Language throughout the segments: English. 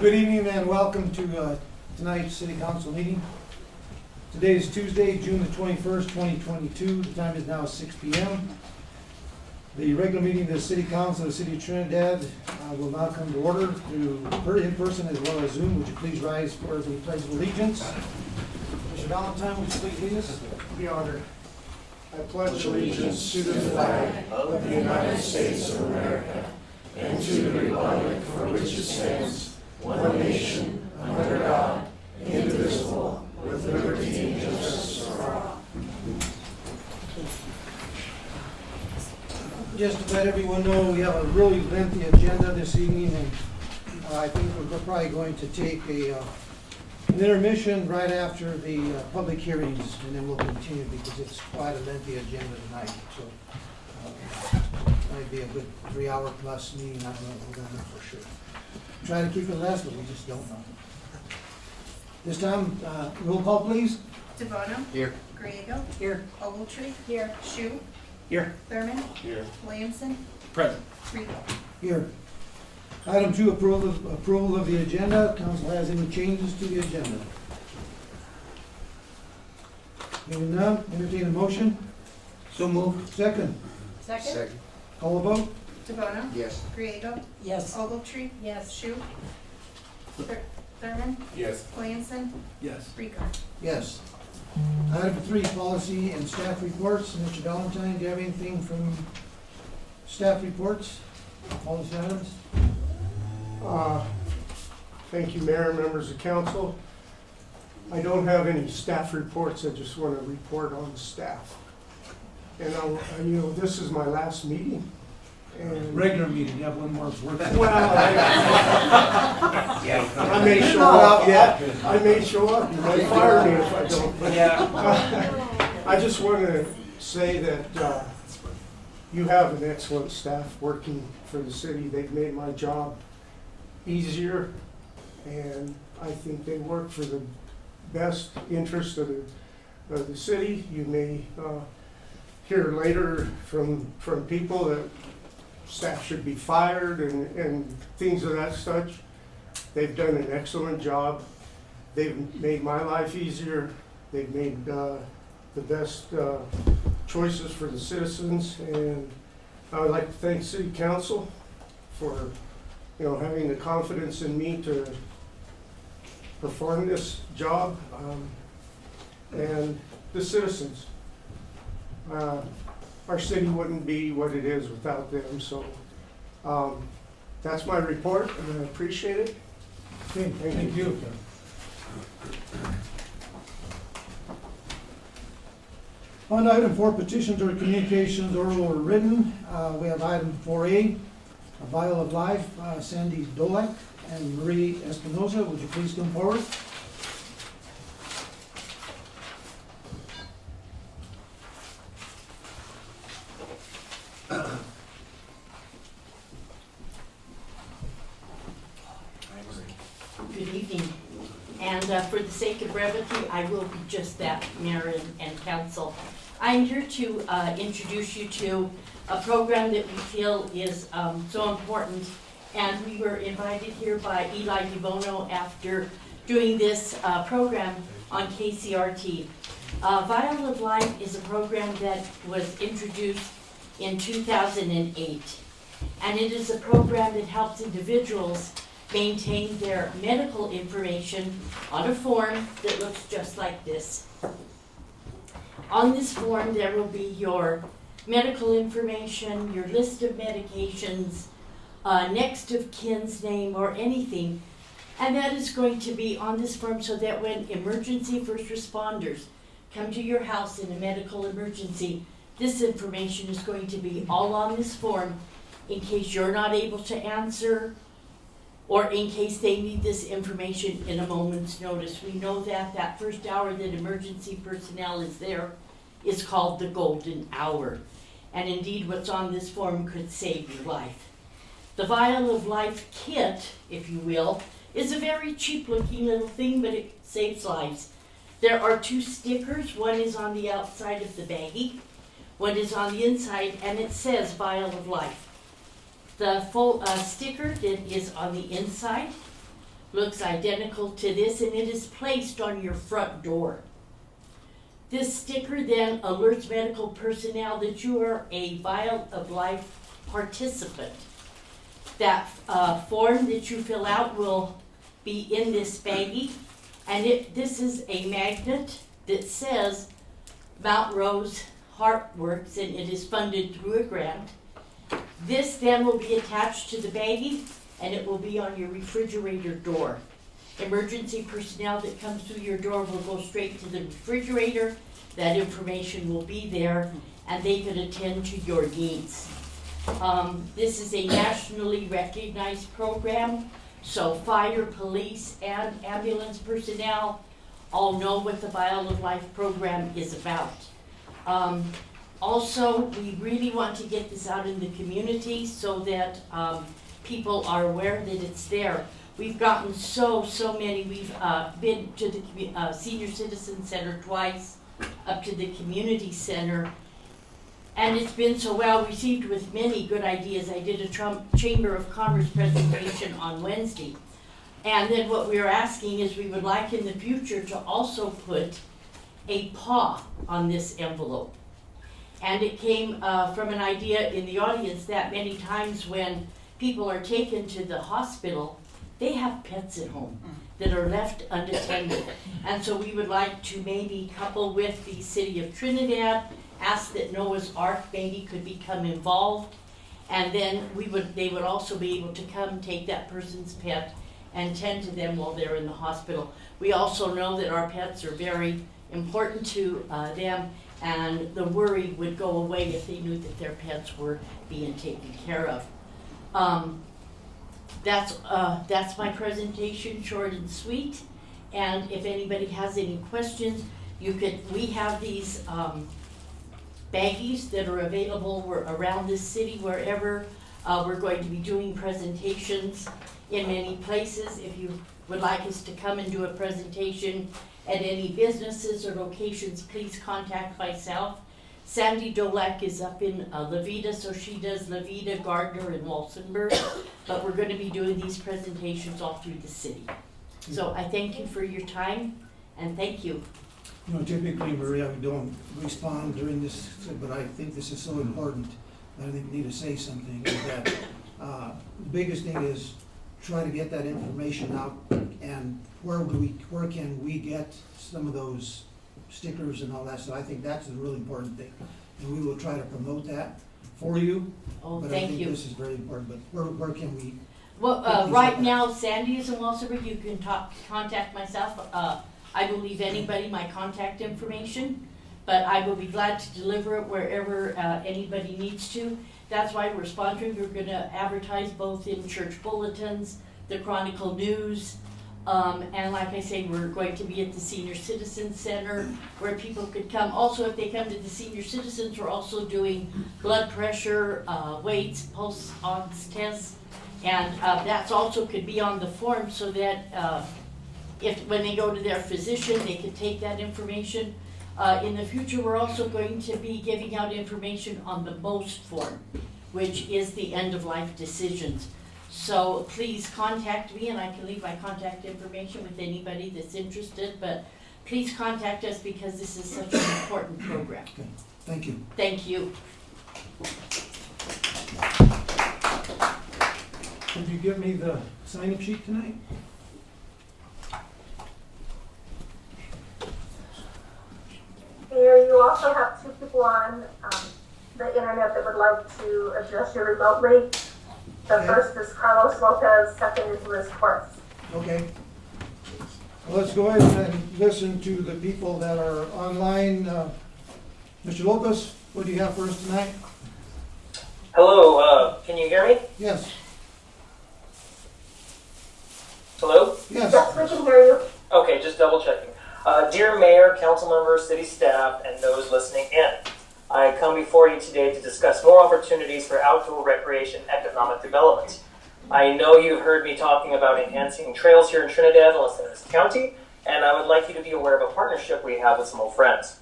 Good evening and welcome to tonight's City Council meeting. Today is Tuesday, June the 21st, 2022. The time is now 6 p.m. The regular meeting of the City Council of the City of Trinidad will now come to order through in person as well as Zoom. Would you please rise for the Pledge of Allegiance? Mr. Valentine, would you please lead us? Be honored. I pledge allegiance to the flag of the United States of America and to the republic for which it stands, one nation, under God, indivisible, with liberty and justice for all. Just to let everyone know, we have a really lengthy agenda this evening, and I think we're probably going to take an intermission right after the public hearings, and then we'll continue because it's quite a lengthy agenda tonight. So might be a good 3-hour plus meeting. I don't know if we're going to know for sure. Try to keep it less, but we just don't know. This time, roll call, please. DeBono. Here. Griego. Here. Ogletree. Here. Shu. Here. Thurman. Here. Williamson. Present. Rico. Here. Item 2, approval of the agenda. Council has any changes to the agenda? Hearing none, entertain a motion. So moved. Second. Second. Call a vote. DeBono. Yes. Griego. Yes. Ogletree. Yes. Shu. Thurman. Yes. Williamson. Yes. Rico. Yes. Item 3, policy and staff reports. Mr. Valentine, do you have anything from staff reports? Policy items? Thank you, Mayor, members of council. I don't have any staff reports. I just want to report on the staff. And this is my last meeting. And Regular meeting, you have one more work. well, I may show up. Yeah, I may show up. You might fire me if I don't. But I just want to say that you have an excellent staff working for the city. They've made my job easier, and I think they work for the best interest of the city. You may hear later from people that staff should be fired and things of that such. They've done an excellent job. They've made my life easier. They've made the best choices for the citizens, and I would like to thank City Council for having the confidence in me to perform this job, and the citizens. Our city wouldn't be what it is without them, so that's my report, and I appreciate it. Okay, thank you. On item 4, petitions or communications, oral or written, we have item 4A, a vial of life, Sandy Dolak and Marie Espinoza. Would you please come forward? Good evening. And for the sake of brevity, I will be just that, Mayor and Council. I'm here to introduce you to a program that we feel is so important. And we were invited here by Eli DeBono after doing this program on KCRT. Vial of Life is a program that was introduced in 2008. And it is a program that helps individuals maintain their medical information on a form that looks just like this. On this form, there will be your medical information, your list of medications, next of kin's name or anything, and that is going to be on this form so that when emergency first responders come to your house in a medical emergency, this information is going to be all on this form in case you're not able to answer or in case they need this information in a moment's notice. We know that that first hour that emergency personnel is there is called the golden hour. And indeed, what's on this form could save your life. The Vial of Life kit, if you will, is a very cheap looking little thing, but it saves lives. There are 2 stickers. One is on the outside of the baggie, one is on the inside, and it says Vial of Life. The full sticker that is on the inside looks identical to this, and it is placed on your front door. This sticker then alerts medical personnel that you are a Vial of Life participant. That form that you fill out will be in this baggie, and this is a magnet that says Mount Rose Heart Works, and it is funded through a grant. This then will be attached to the baggie, and it will be on your refrigerator door. Emergency personnel that comes through your door will go straight to the refrigerator. That information will be there, and they can attend to your needs. This is a nationally recognized program, so fire, police, and ambulance personnel all know what the Vial of Life program is about. Also, we really want to get this out in the community so that people are aware that it's there. We've gotten so many. We've been to the Senior Citizen Center twice, up to the community center, and it's been so well received with many good ideas. I did a Chamber of Commerce presentation on Wednesday, and then what we are asking is we would like in the future to also put a paw on this envelope. And it came from an idea in the audience that many times when people are taken to the hospital, they have pets at home that are left unattended. And so we would like to maybe couple with the City of Trinidad, ask that Noah's Ark maybe could become involved, and then they would also be able to come take that person's pet and tend to them while they're in the hospital. We also know that our pets are very important to them, and the worry would go away if they knew that their pets were being taken care of. That's my presentation, short and sweet. And if anybody has any questions, we have these baggies that are available around this city, wherever. We're going to be doing presentations in many places. If you would like us to come and do a presentation at any businesses or locations, please contact myself. Sandy Dolek is up in Levita, so she does Levita, Gardner, and Walsenburg. But we're going to be doing these presentations all through the city. So I thank you for your time, and thank you. You know, typically, Maria, we don't respond during this, but I think this is so important. I think we need to say something. That the biggest thing is try to get that information out, and where can we get some of those stickers and all that. So I think that's the really important thing, and we will try to promote that for you. Oh, but thank I think you. this is very important. But where can we? Well, right now, Sandy is in Walsenburg. You can contact myself. I will leave anybody my contact information, but I will be glad to deliver it wherever anybody needs to. That's why we're sponsoring. We're going to advertise both in church bulletins, the Chronicle News, and like I say, we're going to be at the Senior Citizen Center where people could come. Also, if they come to the Senior Citizens, we're also doing blood pressure, weights, pulse ox tests, and that's also could be on the form so that when they go to their physician, they could take that information. In the future, we're also going to be giving out information on the MOST form, which is the end-of-life decisions. So please contact me, and I can leave my contact information with anybody that's interested, but please contact us because this is such an important program. Okay. Thank you. Thank you. Could you give me the sign-up sheet tonight? Mayor, you also have two people on the internet that would like to address you remotely. The first is Carlos Lopez, second is Liz Quartz. Okay. Well, let's go ahead and listen to the people that are online. Mr. Lopez, what do you have for us tonight? Hello, can you hear me? Yes. Hello? Yes. Yes, we can hear you. Okay, just double checking. Dear Mayor, Council Members, City Staff, and those listening in, I come before you today to discuss more opportunities for outdoor recreation economic development. I know you've heard me talking about enhancing trails here in Trinidad and Los Angeles County, and I would like you to be aware of a partnership we have with some old friends.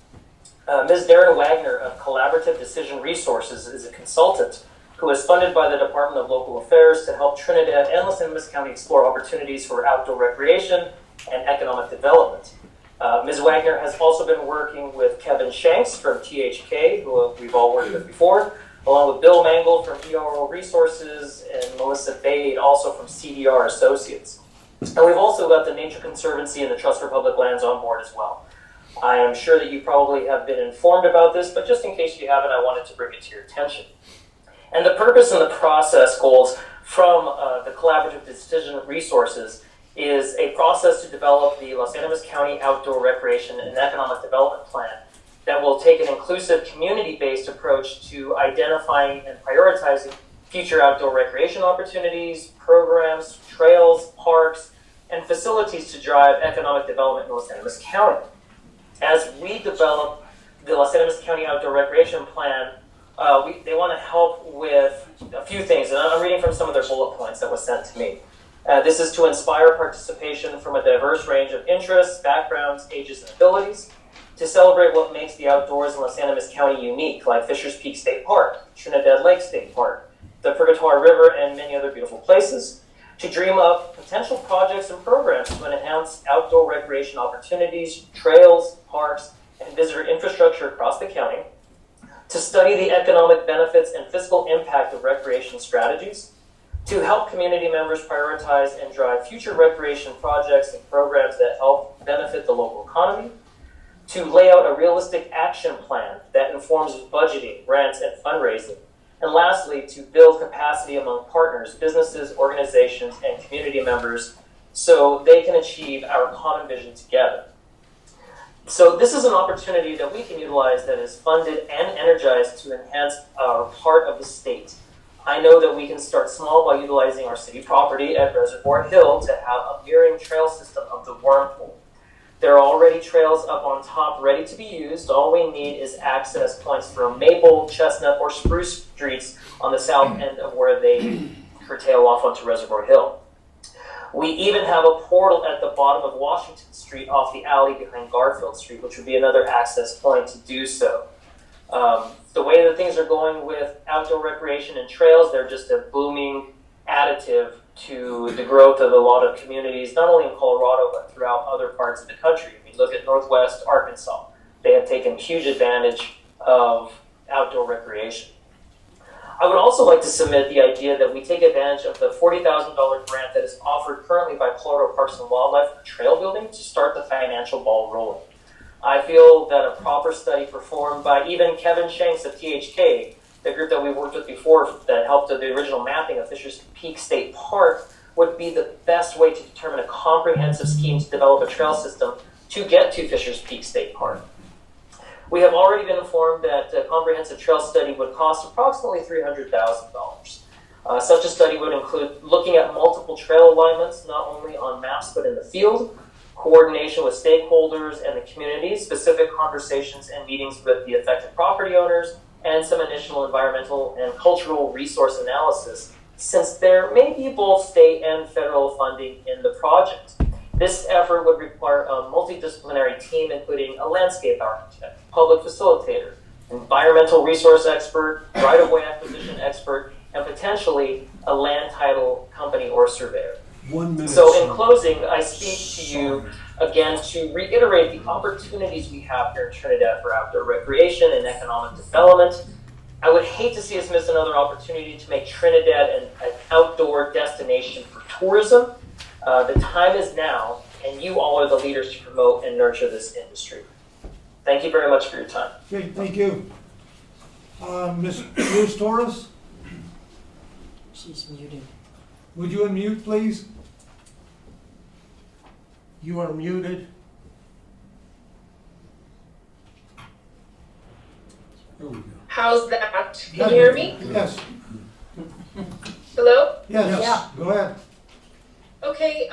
Ms. Darren Wagner of Collaborative Decision Resources is a consultant who is funded by the Department of Local Affairs to help Trinidad and Los Angeles County explore opportunities for outdoor recreation and economic development. Ms. Wagner has also been working with Kevin Shanks from THK, who we've all worked with before, along with Bill Mangle from ERO Resources and Melissa Bade, also from CDR Associates. And we've also got the Nature Conservancy and the Trust for Public Lands on board as well. I am sure that you probably have been informed about this, but just in case you haven't, I wanted to bring it to your attention. And the purpose and the process goals from the Collaborative Decision Resources is a process to develop the Los Angeles County Outdoor Recreation and Economic Development Plan that will take an inclusive, community-based approach to identifying and prioritizing future outdoor recreation opportunities, programs, trails, parks, and facilities to drive economic development in Los Angeles County. As we develop the Los Angeles County Outdoor Recreation Plan, they want to help with a few things, and I'm reading from some of their bullet points that was sent to me. This is to inspire participation from a diverse range of interests, backgrounds, ages, and abilities, to celebrate what makes the outdoors in Los Angeles County unique, like Fisher's Peak State Park, Trinidad Lake State Park, the Purgatoire River, and many other beautiful places, to dream up potential projects and programs to enhance outdoor recreation opportunities, trails, parks, and visitor infrastructure across the county, to study the economic benefits and fiscal impact of recreation strategies, to help community members prioritize and drive future recreation projects and programs that help benefit the local economy, to lay out a realistic action plan that informs budgeting, grants, and fundraising, and lastly, to build capacity among partners, businesses, organizations, and community members so they can achieve our common vision together. So this is an opportunity that we can utilize that is funded and energized to enhance our part of the state. I know that we can start small by utilizing our city property at Reservoir Hill to have a mirroring trail system of the wormhole. There are already trails up on top ready to be used. All we need is access points from Maple, Chestnut, or Spruce Streets on the south end of where they curtail off onto Reservoir Hill. We even have a portal at the bottom of Washington Street off the alley behind Garfield Street, which would be another access point to do so. The way that things are going with outdoor recreation and trails, they're just a booming additive to the growth of a lot of communities, not only in Colorado, but throughout other parts of the country. If you look at Northwest Arkansas, they have taken huge advantage of outdoor recreation. I would also like to submit the idea that we take advantage of the $40,000 grant that is offered currently by Colorado Parks and Wildlife for trail building to start the financial ball rolling. I feel that a proper study performed by even Kevin Shanks of THK, the group that we worked with before that helped with the original mapping of Fisher's Peak State Park, would be the best way to determine a comprehensive scheme to develop a trail system to get to Fisher's Peak State Park. We have already been informed that a comprehensive trail study would cost approximately $300,000. Such a study would include looking at multiple trail alignments, not only on maps but in the field, coordination with stakeholders and the community, specific conversations and meetings with the affected property owners, and some initial environmental and cultural resource analysis, since there may be both state and federal funding in the project. This effort would require a multidisciplinary team, including a landscape architect, public facilitator, environmental resource expert, right-of-way acquisition expert, and potentially a land title company or surveyor. 1 minute. So in closing, I speak to you again to reiterate the opportunities we have here in Trinidad for outdoor recreation and economic development. I would hate to see us miss another opportunity to make Trinidad an outdoor destination for tourism. The time is now, and you all are the leaders to promote and nurture this industry. Thank you very much for your time. Okay, thank you. Ms. Luz Torres, She's muted. would you unmute, please? You are muted. There we go. How's that? Can you hear me? Yes. Hello? Yes. Yeah. Go ahead. Okay,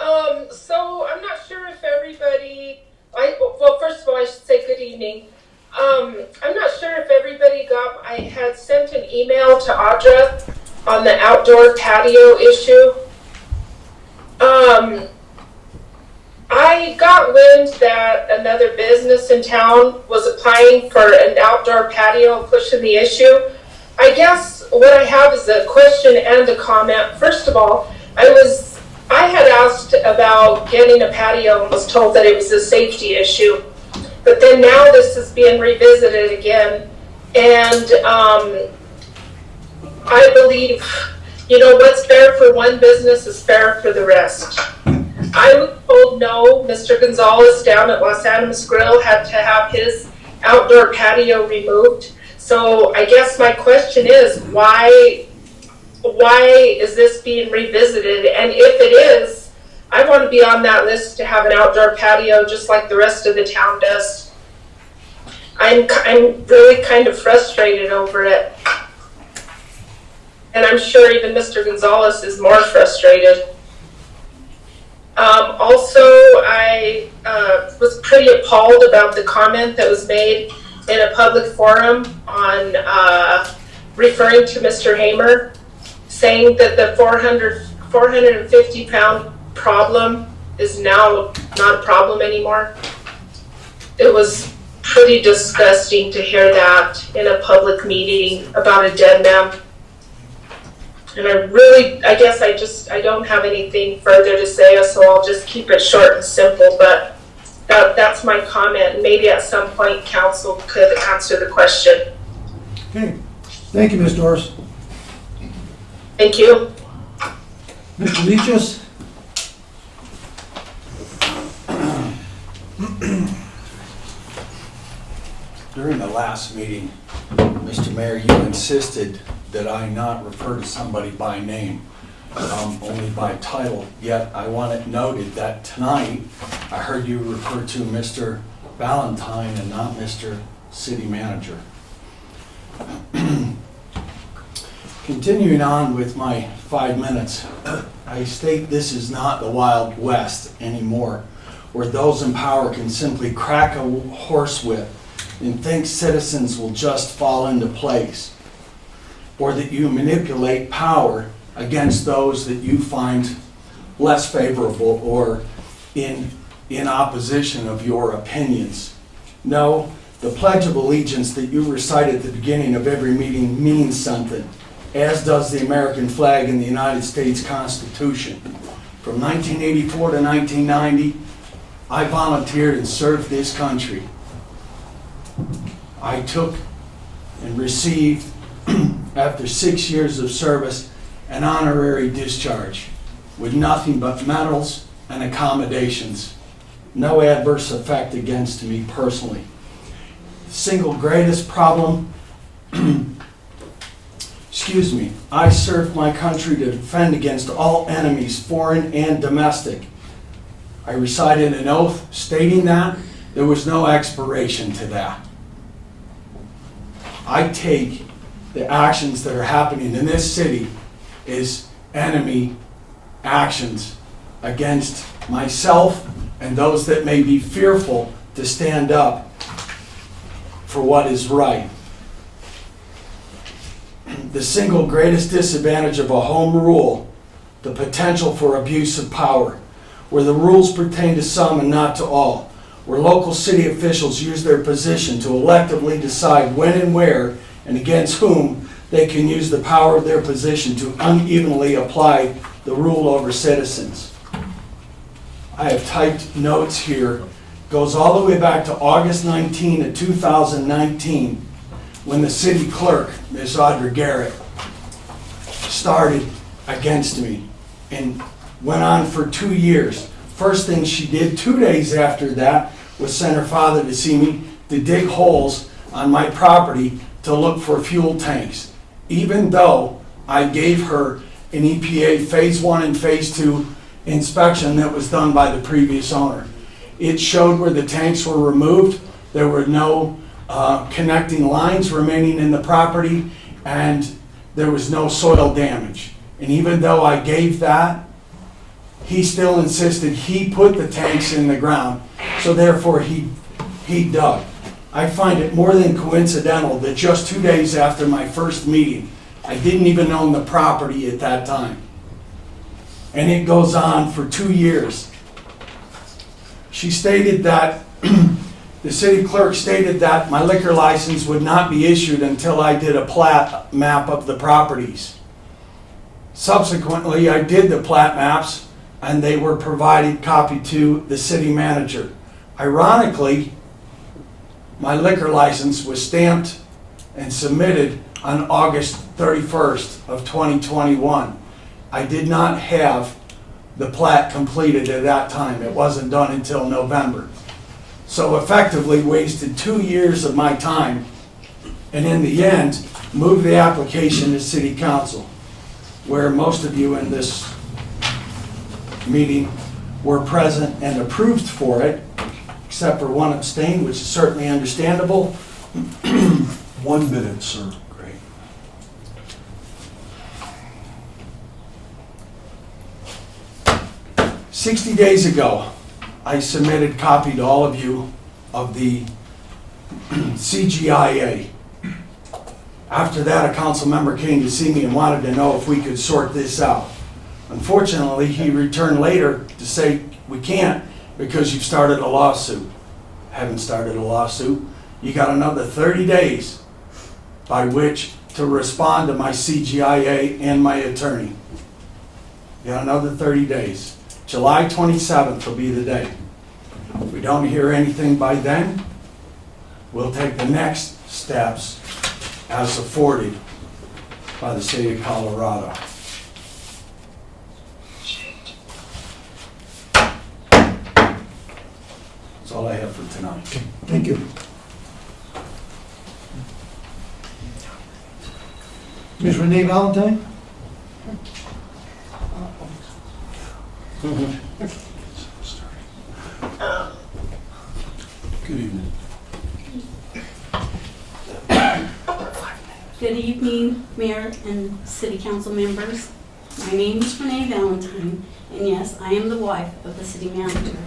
so I'm not sure if everybody, well, first of all, I should say good evening. I'm not sure if everybody I had sent an email to Audra on the outdoor patio issue. I got wind that another business in town was applying for an outdoor patio and pushing the issue. I guess what I have is a question and a comment. First of all, I had asked about getting a patio and was told that it was a safety issue. But then now this is being revisited again. And I believe, what's fair for one business is fair for the rest. I was told no, Mr. Gonzalez down at Los Animas Grill had to have his outdoor patio removed. So I guess my question is, why is this being revisited? And if it is, I want to be on that list to have an outdoor patio just like the rest of the town does. I'm really kind of frustrated over it. And I'm sure even Mr. Gonzalez is more frustrated. Also, I was pretty appalled about the comment that was made in a public forum on referring to Mr. Hamer, saying that the 450-pound problem is now not a problem anymore. It was pretty disgusting to hear that in a public meeting about a dead man. And I guess I don't have anything further to say, so I'll just keep it short and simple, but that's my comment. Maybe at some point council could answer the question. Okay, thank you, Ms. Doris. Thank you. Mr. Leachus? During the last meeting, Mr. Mayor, you insisted that I not refer to somebody by name, only by title. Yet I want it noted that tonight I heard you refer to Mr. Valentine and not Mr. City Manager. Continuing on with my 5 minutes, I state this is not the Wild West anymore, where those in power can simply crack a horsewhip and think citizens will just fall into place, or that you manipulate power against those that you find less favorable or in opposition of your opinions. No, the Pledge of Allegiance that you recite at the beginning of every meeting means something, as does the American flag and the United States Constitution. From 1984 to 1990, I volunteered and served this country. I took and received, after 6 years of service, an honorary discharge with nothing but medals and accommodations. No adverse effect against me personally. The single greatest problem, I served my country to defend against all enemies, foreign and domestic. I recited an oath stating that. There was no expiration to that. I take the actions that are happening in this city as enemy actions against myself and those that may be fearful to stand up for what is right. The single greatest disadvantage of a home rule, the potential for abuse of power, where the rules pertain to some and not to all, where local city officials use their position to electively decide when and where and against whom they can use the power of their position to unevenly apply the rule over citizens. I have typed notes here. Goes all the way back to August 19 of 2019 when the city clerk, Ms. Audra Garrett, started against me and went on for 2 years. First thing she did 2 days after that was send her father to see me to dig holes on my property to look for fuel tanks, even though I gave her an EPA Phase 1 and Phase 2 inspection that was done by the previous owner. It showed where the tanks were removed. There were no connecting lines remaining in the property, and there was no soil damage. And even though I gave that, he still insisted he put the tanks in the ground, so therefore he dug. I find it more than coincidental that just 2 days after my first meeting, I didn't even own the property at that time. And it goes on for 2 years. She stated that the city clerk stated that my liquor license would not be issued until I did a plat map of the properties. Subsequently, I did the plat maps, and they were provided copy to the city manager. Ironically, my liquor license was stamped and submitted on August 31st of 2021. I did not have the plat completed at that time. It wasn't done until November. So effectively wasted 2 years of my time, and in the end, moved the application to city council, where most of you in this meeting were present and approved for it, except for one abstain, which is certainly understandable. 1 minute, sir. Great. "60 days ago, I submitted copy to all of you of the CGIA. After that, a council member came to see me and wanted to know if we could sort this out. Unfortunately, he returned later to say, we can't because you've started a lawsuit. Haven't started a lawsuit. You got another 30 days by which to respond to my CGIA and my attorney. You got another 30 days. July 27th will be the day. If we don't hear anything by then, we'll take the next steps as afforded by the state of Colorado." That's all I have for tonight. Thank you. Ms. Renee Valentine? Good evening. Good evening, Mayor and City Council members. My name is Renee Valentine, and yes, I am the wife of the City Manager.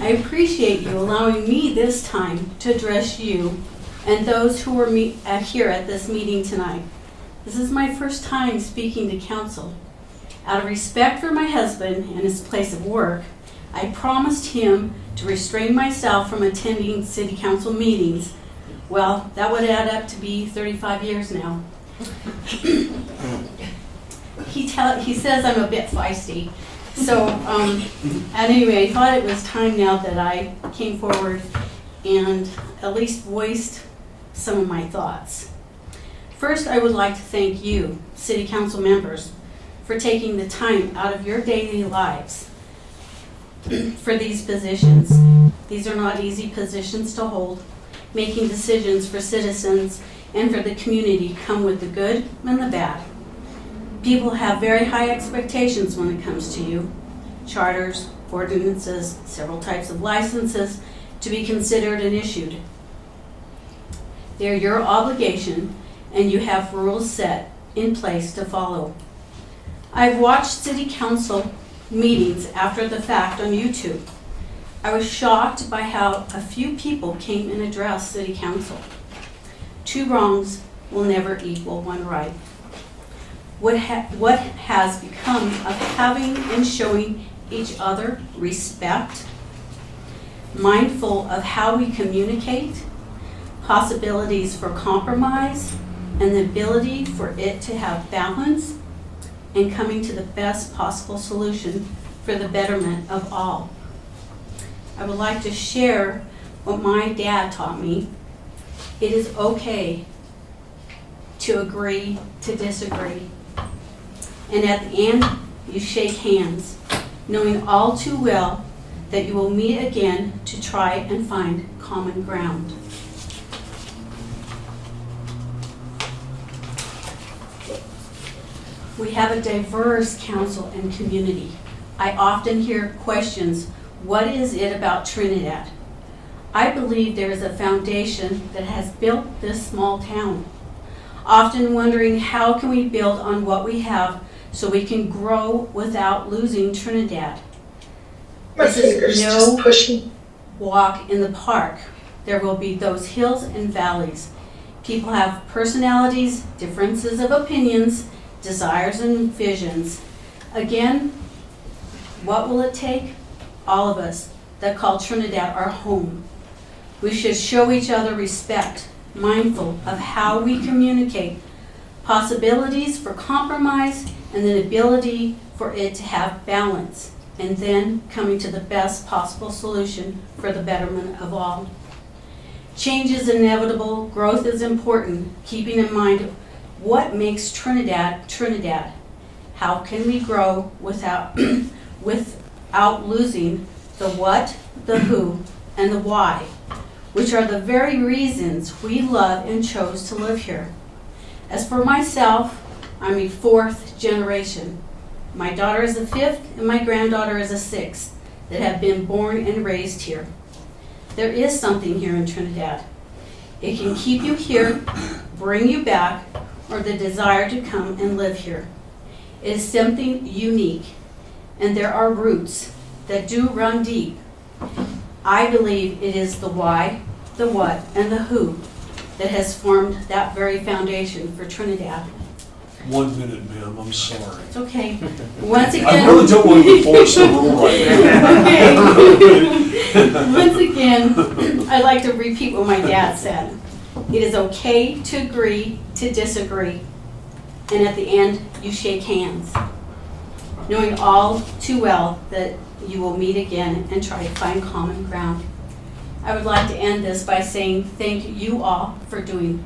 I appreciate you allowing me this time to address you and those who are here at this meeting tonight. This is my first time speaking to Council. Out of respect for my husband and his place of work, I promised him to restrain myself from attending City Council meetings. Well, that would add up to be 35 years now. He says I'm a bit feisty. So anyway, I thought it was time now that I came forward and at least voiced some of my thoughts. First, I would like to thank you, City Council members, for taking the time out of your daily lives for these positions. These are not easy positions to hold. Making decisions for citizens and for the community come with the good and the bad. People have very high expectations when it comes to you. Charters, ordinances, several types of licenses to be considered and issued. They're your obligation, and you have rules set in place to follow. I've watched City Council meetings after the fact on YouTube. I was shocked by how a few people came and addressed City Council. 2 wrongs will never equal 1 right. What has become of having and showing each other respect, mindful of how we communicate, possibilities for compromise, and the ability for it to have balance, and coming to the best possible solution for the betterment of all. I would like to share what my dad taught me. It is okay to agree to disagree. And at the end, you shake hands, knowing all too well that you will meet again to try and find common ground. We have a diverse council and community. I often hear questions, what is it about Trinidad? I believe there is a foundation that has built this small town. Often wondering how can we build on what we have so we can grow without losing Trinidad. This is no walk in the park. There will be those hills and valleys. People have personalities, differences of opinions, desires and visions. Again, what will it take? All of us that call Trinidad our home We should show each other respect, mindful of how we communicate, possibilities for compromise, and the ability for it to have balance, and then coming to the best possible solution for the betterment of all. Change is inevitable, growth is important, keeping in mind what makes Trinidad, Trinidad. How can we grow without losing the what, the who, and the why, which are the very reasons we love and chose to live here. As for myself, I'm a 4th generation. My daughter is a 5th, and my granddaughter is a 6th that have been born and raised here. There is something here in Trinidad. It can keep you here, bring you back, or the desire to come and live here. It is something unique, and there are roots that do run deep. I believe it is the why, the what, and the who that has formed that very foundation for Trinidad. 1 minute, ma'am, I'm sorry. It's okay. Once again, I really don't want to force the rule right now. okay. Once again, I'd like to repeat what my dad said. It is okay to agree to disagree. And at the end, you shake hands, knowing all too well that you will meet again and try to find common ground. I would like to end this by saying thank you all for doing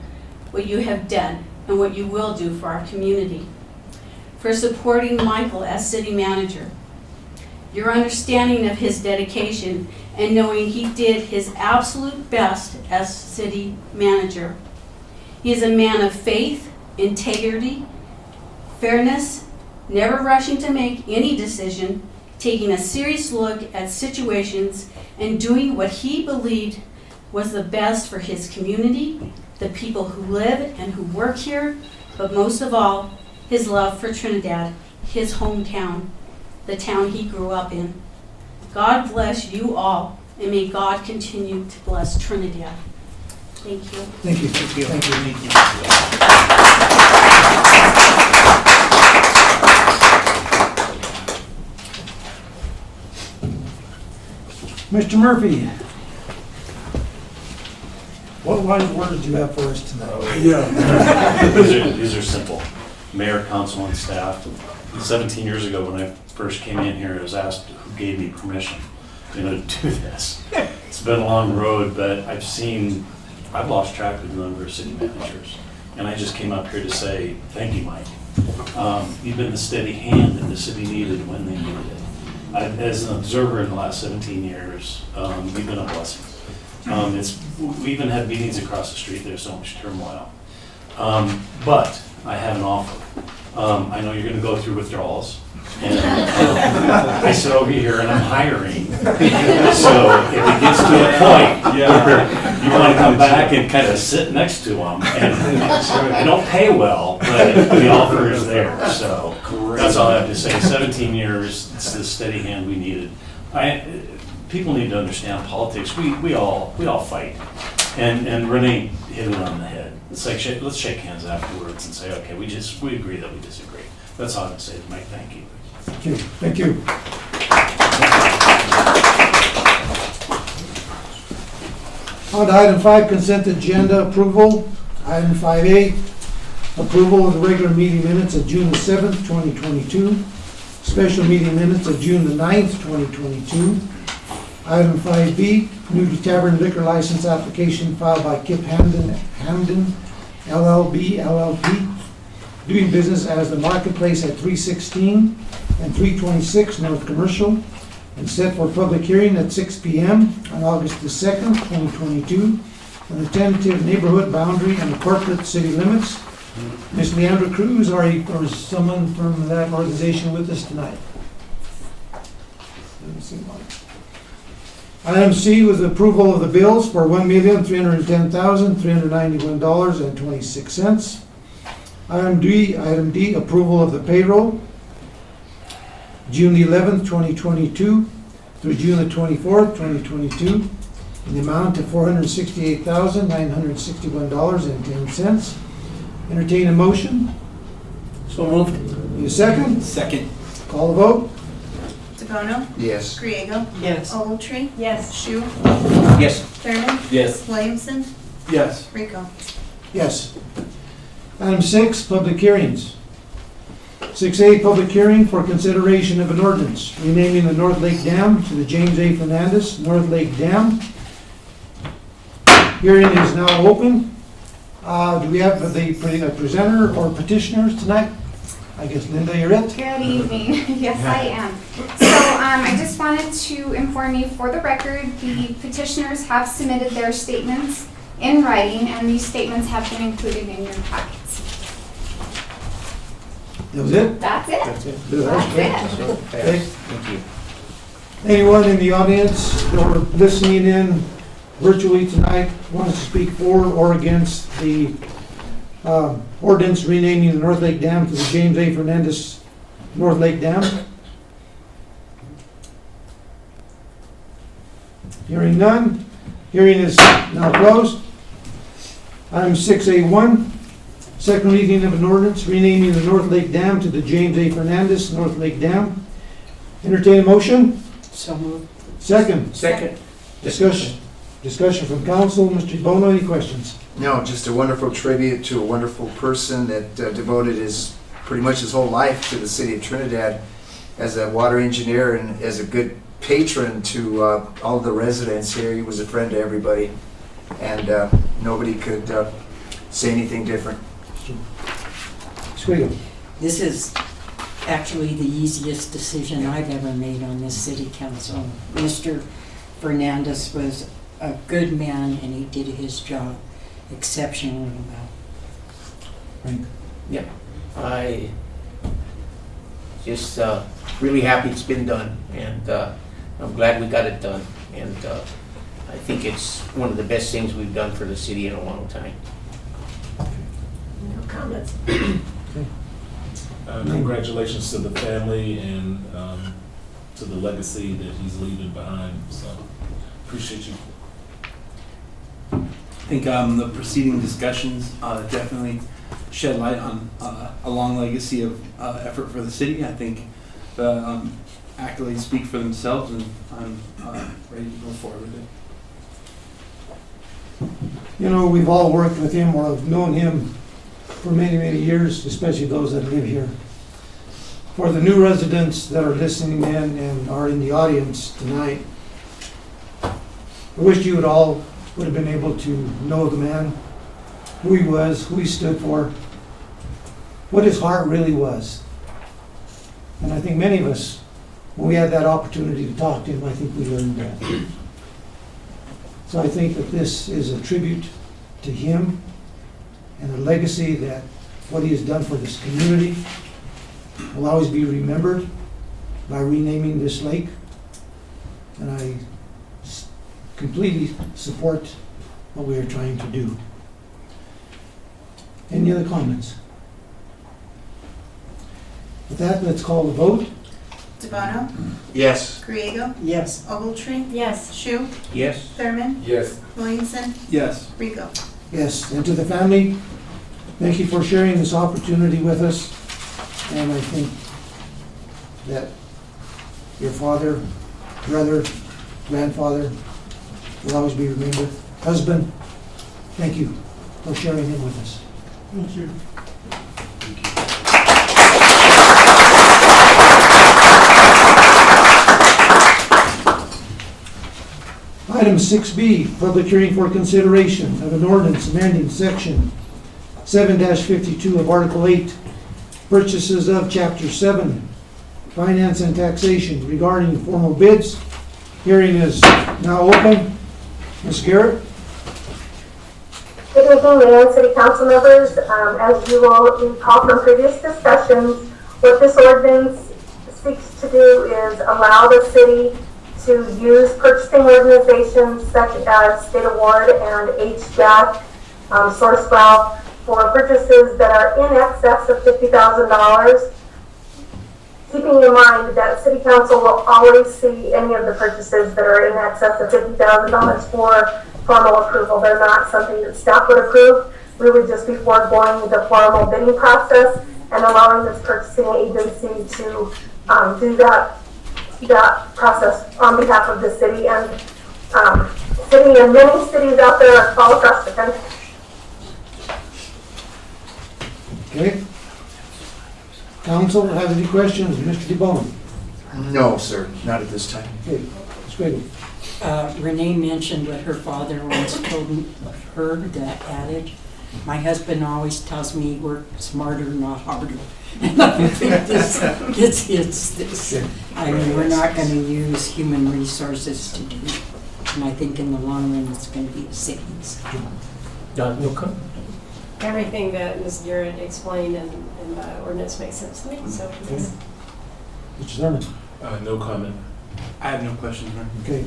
what you have done and what you will do for our community, for supporting Michael as city manager, your understanding of his dedication and knowing he did his absolute best as city manager. He is a man of faith, integrity, fairness, never rushing to make any decision, taking a serious look at situations and doing what he believed was the best for his community, the people who live and who work here, but most of all, his love for Trinidad, his hometown, the town he grew up in. God bless you all, and may God continue to bless Trinidad. Thank you. Thank you. Thank you. Thank you. Mr. Murphy, what wise words do you have for us tonight? Yeah. These are simple. Mayor, council, and staff. 17 years ago when I first came in here, I was asked who gave me permission, to do this. It's been a long road, but I've lost track of the number of city managers. And I just came up here to say, thank you, Mike. You've been the steady hand that the city needed when they needed it. As an observer in the last 17 years, you've been a blessing. We even had meetings across the street, there's so much turmoil. But I have an offer. I know you're going to go through withdrawals. And I sit over here and I'm hiring. So if it gets to a point where you want to come back and kind of sit next to them, and I don't pay well, but the offer is there. So that's all I have to say. 17 years, it's the steady hand we needed. People need to understand politics. We all fight. And Renee hit it on the head. It's like, let's shake hands afterwards and say, okay, we agree that we disagree. That's all I'm going to say. Mike, thank you. Thank you. On to item 5, consent agenda approval. Item 5A, approval of the regular meeting minutes of June the 7th, 2022. Special meeting minutes of June the 9th, 2022. Item 5B, Nudie Tavern liquor license application filed by Kip Hamden LLB, LLP, doing business as the Marketplace at 316 and 326 North Commercial, and set for public hearing at 6 p.m. on August the 2nd, 2022, on the tentative neighborhood boundary and the corporate city limits. Ms. Leandra Cruz, or is someone from that organization with us tonight? Let me see one. Item C was approval of the bills for $1,310,391.26. Item D, approval of the payroll, June the 11th, 2022 through June the 24th, 2022, in the amount of $468,961.10. Entertain a motion. So moved. Need a second? Second. Call the vote. DeBono? Yes. Griego? Yes. Ogletree? Yes. Shu? Yes. Thurman? Yes. Williamson? Yes. Rico? Yes. Item 6, public hearings. 6A, public hearing for consideration of an ordinance renaming the North Lake Dam to the James A. Fernandez North Lake Dam. Hearing is now open. Do we have the presenter or petitioners tonight? I guess Linda, you're it. Good evening. Yes, I am. So I just wanted to inform you for the record, the petitioners have submitted their statements in writing, and these statements have been included in your packets. That was it? That's it. That's it. That's it. Okay. Thank you. Anyone in the audience or listening in virtually tonight wants to speak for or against the ordinance renaming the North Lake Dam to the James A. Fernandez North Lake Dam? Hearing none. Hearing is now closed. Item 6A1, second reading of an ordinance renaming the North Lake Dam to the James A. Fernandez North Lake Dam. Entertain a motion? So moved. Second. Second. Discussion from council. Mr. Bono, any questions? No, just a wonderful tribute to a wonderful person that devoted pretty much his whole life to the city of Trinidad as a water engineer and as a good patron to all the residents here. He was a friend to everybody, and nobody could say anything different. Squeal. This is actually the easiest decision I've ever made on this city council. Mr. Fernandez was a good man and he did his job exceptionally well. Frank. Yeah, I just really happy it's been done, and I'm glad we got it done, and I think it's one of the best things we've done for the city in a long time. No comments. Congratulations to the family and to the legacy that he's leaving behind. So appreciate you. I think the preceding discussions definitely shed light on a long legacy of effort for the city. I think the accolades speak for themselves, and I'm ready to go forward with it. You know, we've all worked with him or have known him for many, many years, especially those that live here. For the new residents that are listening in and are in the audience tonight, I wish you would have been able to know the man, who he was, who he stood for, what his heart really was. And I think many of us, when we had that opportunity to talk to him, I think we learned that. So I think that this is a tribute to him and a legacy that what he has done for this community will always be remembered by renaming this lake. And I completely support what we are trying to do. Any other comments? With that, let's call the vote. DeBono? Yes. Griego? Yes. Ogletree? Yes. Shu? Yes. Thurman? Yes. Williamson? Yes. Rico? Yes, and to the family, thank you for sharing this opportunity with us. And I think that your father, brother, grandfather will always be remembered. Husband, thank you for sharing him with us. Thank you. Item 6B, public hearing for consideration of an ordinance amending section 7-52 of Article 8, purchases of Chapter 7, Finance and Taxation regarding formal bids. Hearing is now open. Ms. Garrett? Good evening, Mayor and City Council members. As you will recall from previous discussions, what this ordinance seeks to do is allow the city to use purchasing organizations such as State Award and HJAC, Sourcewell, for purchases that are in excess of $50,000. Keeping in mind that City Council will always see any of the purchases that are in excess of $50,000 for formal approval. They're not something that staff would approve. We would just be foregoing the formal bidding process and allowing this purchasing agency to do that that process on behalf of the city and city and many cities out there all across the country. Okay. Council, have any questions? Mr. DeBona? No, sir, not at this time. Okay, Ms. Grady? Renee mentioned what her father once told her, that adage. My husband always tells me work smarter, not harder. And I think this hits this. I mean, we're not going to use human resources to do it. And I think in the long run, it's going to be a savings. No comment? Everything that Ms. Garrett explained and the ordinance makes sense to me, so. yes. Mr. Zimmerman? No comment. I have no questions, Mayor. Okay.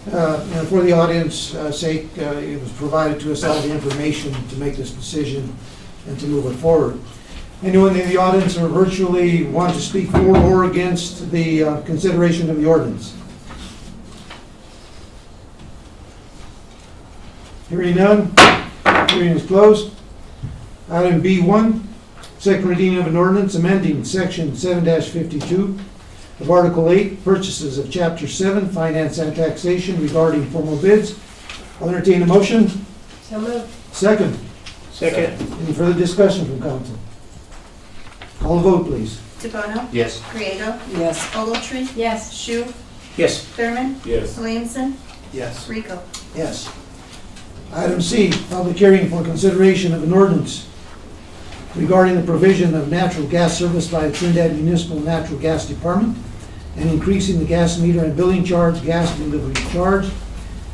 And for the audience sake, it was provided to us all the information to make this decision and to move it forward. Anyone in the audience or virtually want to speak for or against the consideration of the ordinance? Hearing none, hearing is closed. Item B1, second reading of an ordinance amending section 7-52 of Article 8, purchases of Chapter 7, Finance and Taxation regarding formal bids. I'll entertain a motion. So moved. Second. Second. Any further discussion from council? Call the vote, please. DeBono? Yes. Prieto? Yes. Ogletree? Yes. Shu? Yes. Thurman? Yes. Williamson? Yes. Rico? Yes. Item C, public hearing for consideration of an ordinance regarding the provision of natural gas service by the Trinidad Municipal Natural Gas Department and increasing the gas meter and billing charge, gas delivery charge,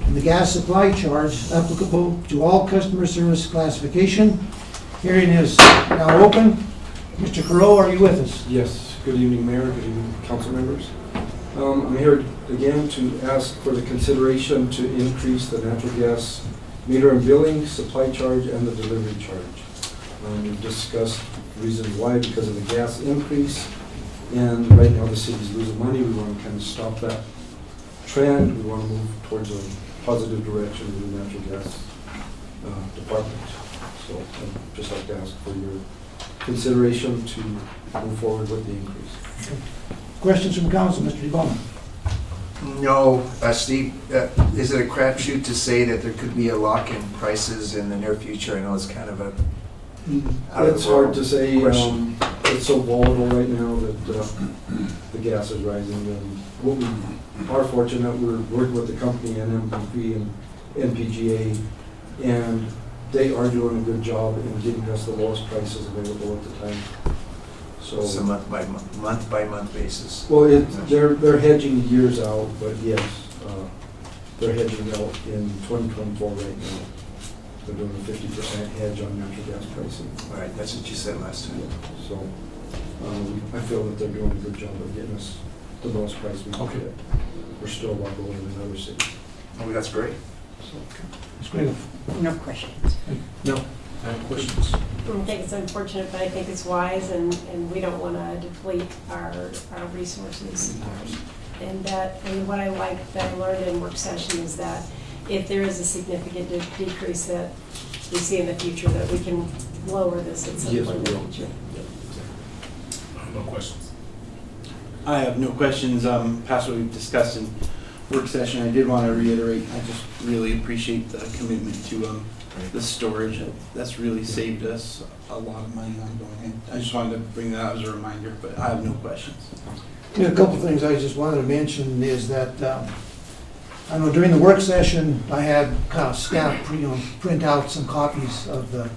and the gas supply charge applicable to all customer service classification. Hearing is now open. Mr. Carroll, are you with us? Yes, good evening, Mayor, good evening, council members. I'm here again to ask for the consideration to increase the natural gas meter and billing, supply charge, and the delivery charge. We've discussed reasons why, because of the gas increase, and right now the city's losing money. We want to kind of stop that trend. We want to move towards a positive direction with the natural gas department. So I'd just like to ask for your consideration to move forward with the increase. Questions from council, Mr. DeBona? No, Steve, is it a crapshoot to say that there could be a lock in prices in the near future? I know it's kind of a It's hard to say. question. It's so volatile right now that the gas is rising. And what we are fortunate, we're working with the company NMPP and NPGA, and they are doing a good job in getting us the lowest prices available at the time. So It's a month by month basis. well, they're hedging years out, but yes, they're hedging out in 2024 right now. They're doing a 50% hedge on natural gas pricing. All right, that's what you said last time. So I feel that they're doing a good job of getting us the lowest price we can get. We're still a lot lower than other cities. Oh, that's great. Ms. Grady? No questions. No. I have questions. I think it's unfortunate, but I think it's wise, and we don't want to deplete our resources. And what I like that I learned in work session is that if there is a significant decrease that we see in the future, that we can lower this at some Yes, point we in will. the future. No questions. I have no questions. Past what we've discussed in work session, I did want to reiterate, I just really appreciate the commitment to the storage. That's really saved us a lot of money ongoing. I just wanted to bring that out as a reminder, but I have no questions. Yeah, a couple of things I just wanted to mention is that I know during the work session, I had kind of staff print out some copies of the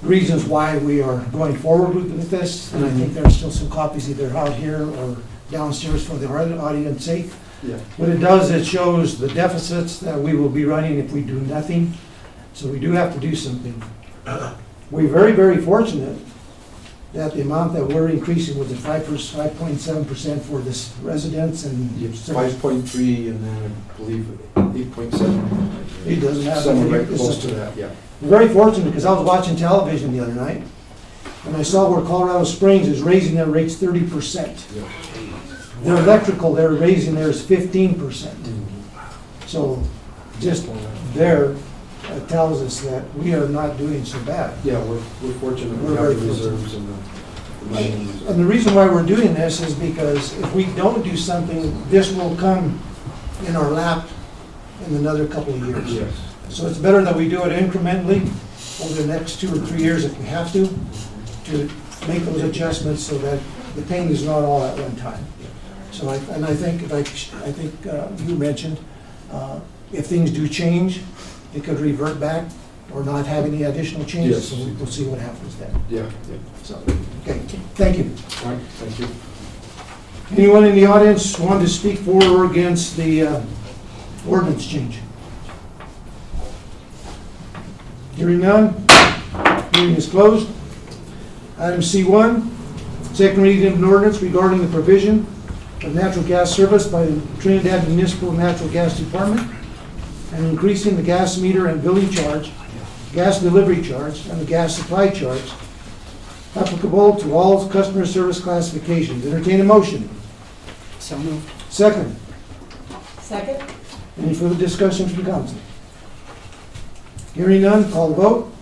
reasons why we are going forward with this, and I think there's still some copies either out here or downstairs for the audience sake. Yeah. What it does, it shows the deficits that we will be running if we do nothing, so we do have to do something. We're very, very fortunate that the amount that we're increasing was at 5.7% for this residents and. 5.3 and then I believe 8.7. It doesn't have. Somewhere right close to that, yeah. We're very fortunate because I was watching television the other night and I saw where Colorado Springs is raising their rates 30%. Yeah. Their electrical, they're raising theirs 15%. So just there tells us that we are not doing so bad. Yeah, we're fortunate we We're have very the reserves and And the reason why we're doing this is because if we don't do something, this will come in our lap in another couple of years. Yes. So it's better that we do it incrementally over the next 2 or 3 years if we have to make those adjustments so that the pain is not all at one time. So I think, like I think you mentioned, if things do change, it could revert back or not have any additional changes. Yes. So we'll see what happens then. Yeah. So, okay, thank you. All right, thank you. Anyone in the audience want to speak for or against the ordinance change? Hearing none, hearing is closed. Item C1, second reading of an ordinance regarding the provision of natural gas service by the Trinidad Municipal Natural Gas Department and increasing the gas meter and billing charge, gas delivery charge, and the gas supply charge applicable to all customer service classifications. Entertain a motion. So moved. Second. Second? Any further discussion from council? Hearing none, call the vote.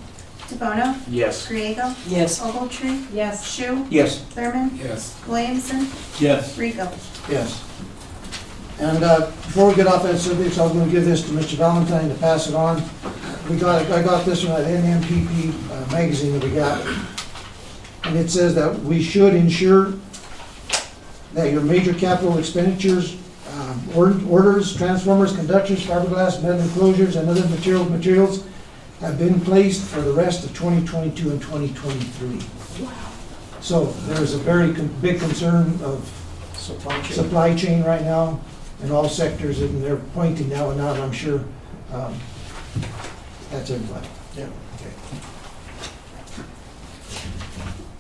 DeBono? Yes. Griego? Yes. Ogletree? Yes. Shu? Yes. Thurman? Yes. Williamson? Yes. Rico? Yes. And before we get off that subject, I was going to give this to Mr. Valentine to pass it on. I got this from that NMPP magazine that we got. And it says that we should ensure that your major capital expenditures, orders, transformers, conductors, fiberglass, metal enclosures, and other materials have been placed for the rest of 2022 and 2023. Wow. So there's a very big concern of supply chain right now in all sectors, and they're pointing now and out, I'm sure that's everybody. Yeah. Okay.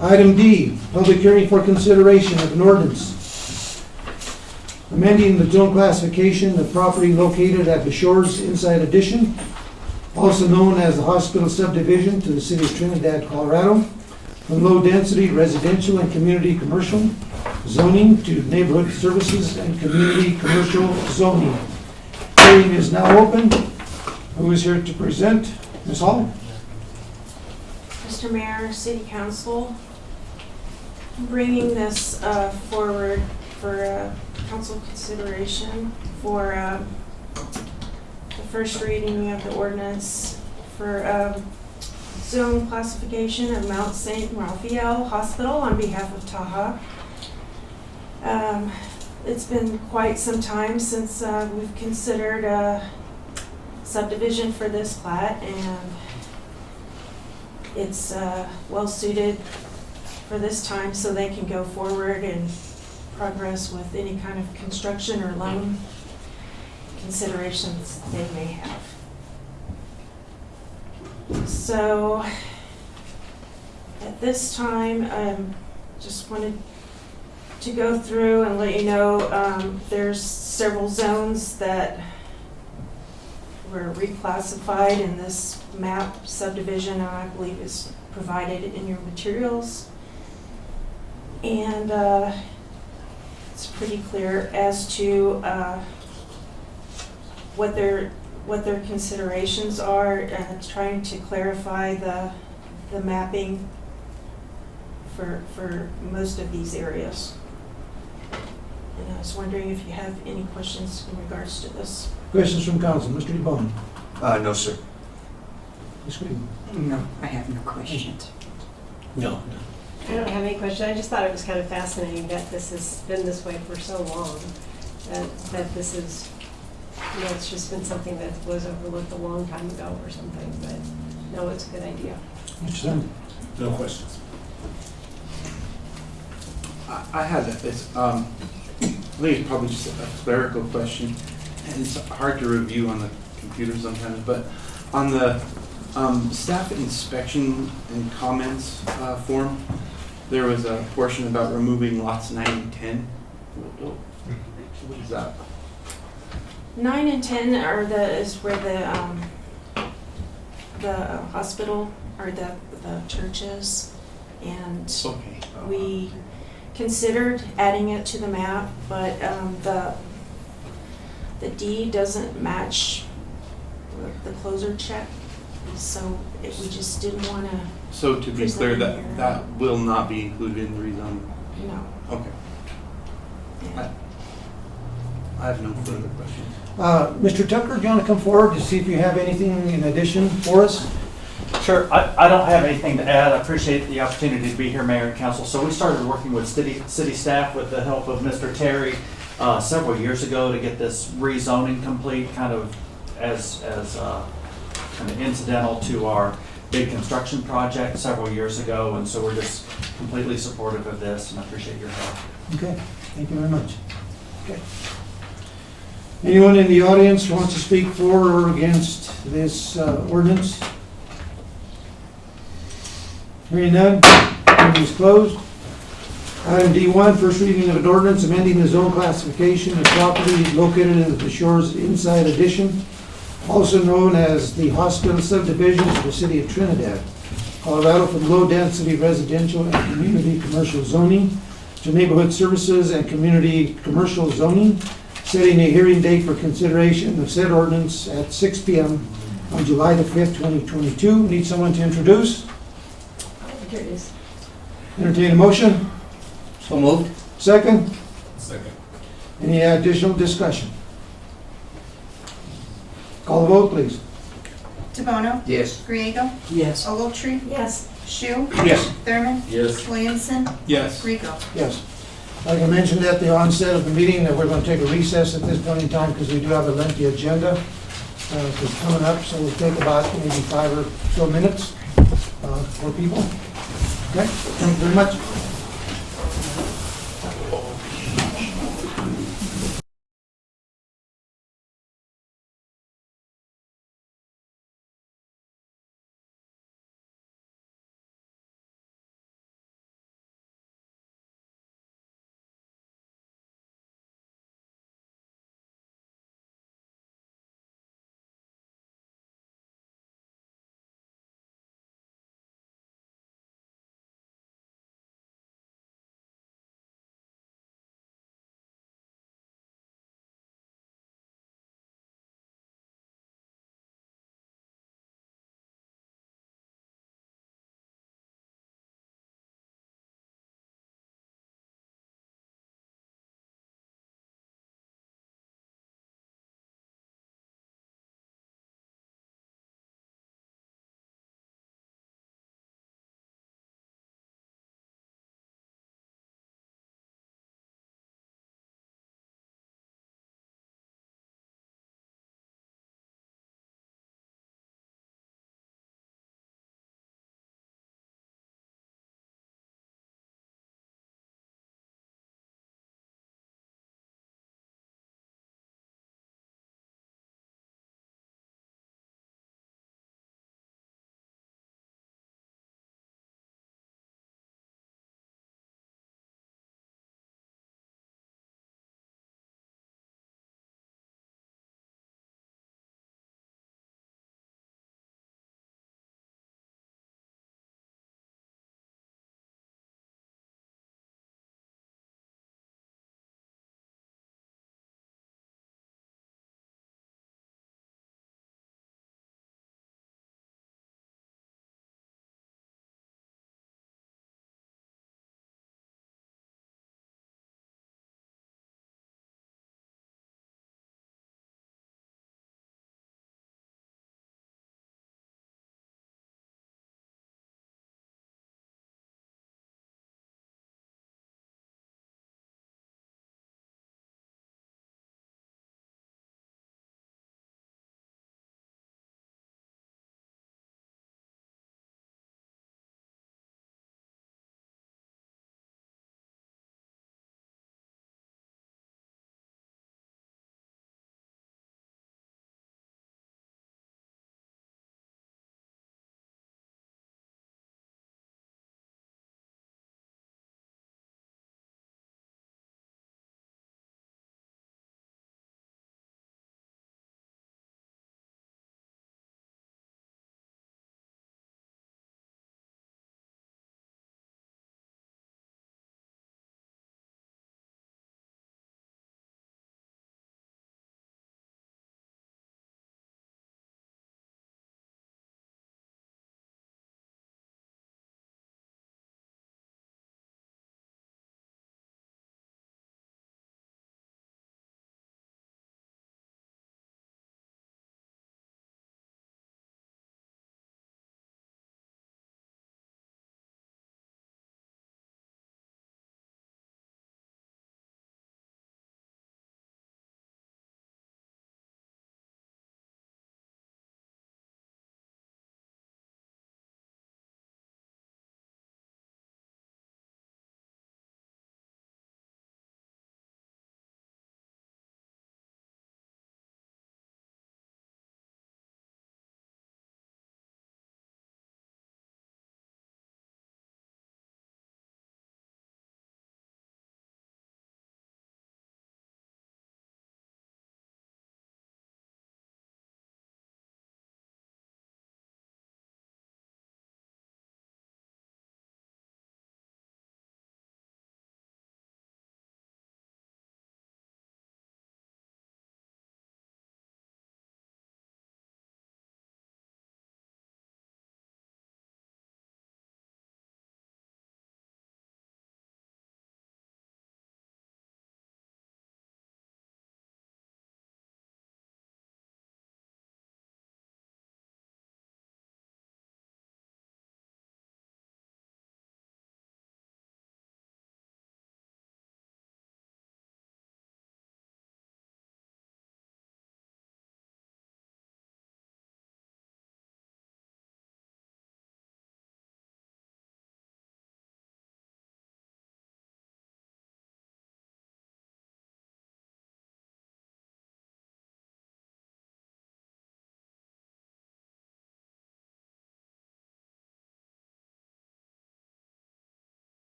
Item D, public hearing for consideration of an ordinance amending the zone classification of property located at the Shores Inside Addition, also known as the Hospital Subdivision, to the City of Trinidad, Colorado, from low-density residential and community commercial zoning to neighborhood services and community commercial zoning. Hearing is now open. Who is here to present? Ms. Hall? Mr. Mayor, City Council, I'm bringing this forward for council consideration for the first reading of the ordinance for zone classification of Mount St. Raphael Hospital on behalf of Taha. It's been quite some time since we've considered a subdivision for this plat, and it's well suited for this time so they can go forward and progress with any kind of construction or loan considerations they may have. So at this time, just wanted to go through and let you know there's several zones that were reclassified in this map subdivision, and I believe is provided in your materials. And it's pretty clear as to what their considerations are, and it's trying to clarify the mapping for most of these areas. And I was wondering if you have any questions in regards to this. Questions from council. Mr. DeBone? No, sir. Ms. Green? No, I have no questions. No. I don't have any questions. I just thought it was kind of fascinating that this has been this way for so long. That this is, you know, it's just been something that was overlooked a long time ago or something, but no, it's a good idea. Mr. Sun? No questions. I had this. I think it's probably just a clerical question, and it's hard to review on the computer sometimes. But on the staff inspection and comments form, there was a portion about removing lots 9 and 10. What is that? 9 and 10 is where the hospital or the church is, and Okay. we considered adding it to the map, but the D doesn't match the closer check, so we just didn't want to So to be clear, that will not be included in the rezoning? No. Okay. I have no further questions. Mr. Tucker, do you want to come forward to see if you have anything in addition for us? Sure, I don't have anything to add. I appreciate the opportunity to be here, Mayor and Council. So we started working with city staff with the help of Mr. Terry several years ago to get this rezoning complete, kind of as kind of incidental to our big construction project several years ago. And so we're just completely supportive of this, and I appreciate your help. Okay, thank you very much. Okay. Anyone in the audience who wants to speak for or against this ordinance? Hearing none, hearing is closed. Item D1, first reading of an ordinance amending the zone classification of property located in the Shores Inside Addition, also known as the Hospital Subdivision of the City of Trinidad, Colorado, from low-density residential and community commercial zoning to neighborhood services and community commercial zoning, setting a hearing date for consideration of said ordinance at 6 p.m. on July the 5th, 2022. Need someone to introduce? Here it is. Entertain a motion? So moved. Second? Second. Any additional discussion? Call the vote, please. DeBono? Yes. Griego? Yes. Ogletree? Yes. Shu? Yes. Thurman? Yes. Williamson? Yes. Rico? Yes. Like I mentioned at the onset of the meeting, that we're going to take a recess at this point in time because we do have a lengthy agenda that's coming up, so we'll take about maybe 5 or so minutes for people. Okay, thank you very much.